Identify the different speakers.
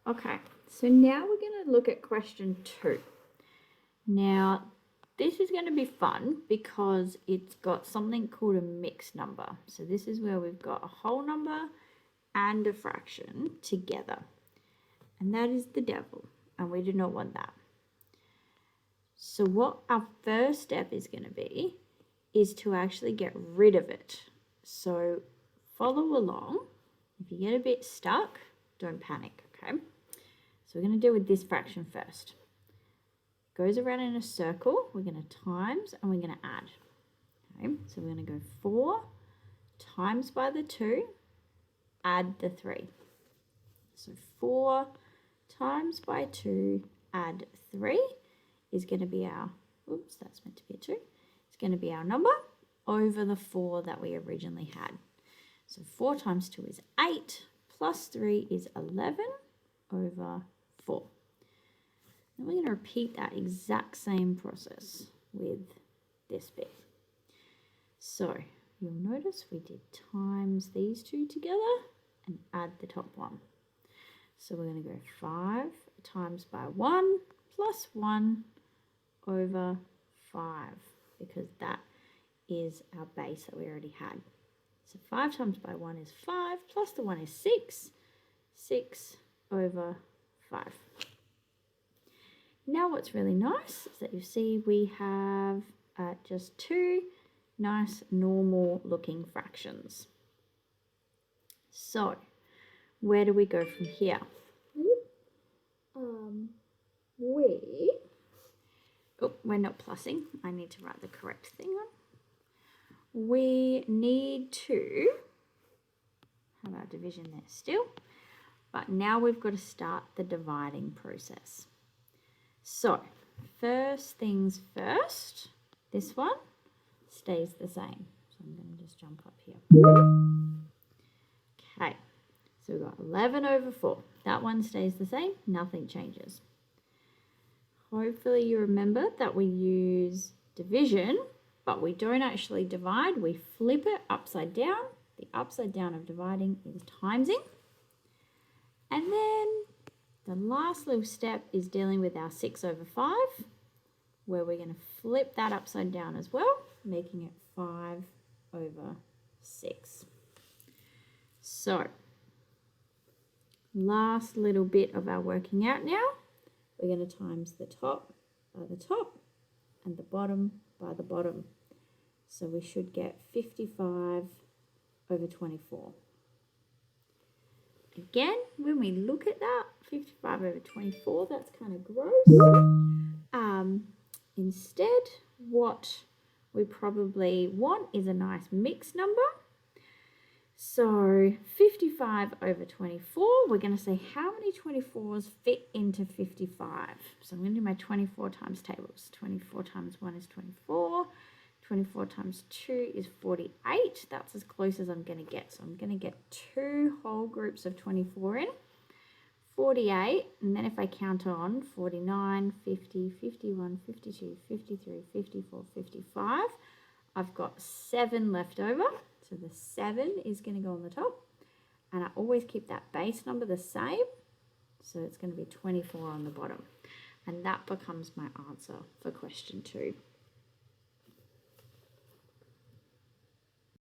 Speaker 1: Okay, so now we're going to look at question 2. Now, this is going to be fun because it's got something called a mixed number. So this is where we've got a whole number and a fraction together. And that is the devil, and we do not want that. So what our first step is going to be is to actually get rid of it. So follow along. If you get a bit stuck, don't panic, okay? So we're going to deal with this fraction first. It goes around in a circle. We're going to times and we're going to add. Okay, so we're going to go 4 times by the 2, add the 3. So 4 times by 2, add 3 is going to be our, oops, that's meant to be a 2. It's going to be our number over the 4 that we originally had. So 4 times 2 is 8, plus 3 is 11 over 4. Then we're going to repeat that exact same process with this bit. So you'll notice we did times these two together and add the top one. So we're going to go 5 times by 1 plus 1 over 5, because that is our base that we already had. So 5 times by 1 is 5, plus the 1 is 6, 6 over 5. Now what's really nice is that you see we have just 2 nice normal looking fractions. So where do we go from here? We're not plussing. I need to write the correct thing on. We need to have our division there still, but now we've got to start the dividing process. So first things first, this one stays the same. So I'm going to just jump up here. Okay, so we've got 11 over 4. That one stays the same, nothing changes. Hopefully you remember that we use division, but we don't actually divide. We flip it upside down. The upside down of dividing is timesing. And then the last little step is dealing with our 6 over 5, where we're going to flip that upside down as well, making it 5 over 6. So, last little bit of our working out now. We're going to times the top by the top and the bottom by the bottom. So we should get 55 over 24. Again, when we look at that, 55 over 24, that's kind of gross. Instead, what we probably want is a nice mixed number. So 55 over 24, we're going to say how many 24s fit into 55. So I'm going to do my 24 times tables. 24 times 1 is 24. 24 times 2 is 48. That's as close as I'm going to get. So I'm going to get 2 whole groups of 24 in. 48, and then if I count on 49, 50, 51, 52, 53, 54, 55, I've got 7 left over. So the 7 is going to go on the top, and I always keep that base number the same. So it's going to be 24 on the bottom, and that becomes my answer for question 2.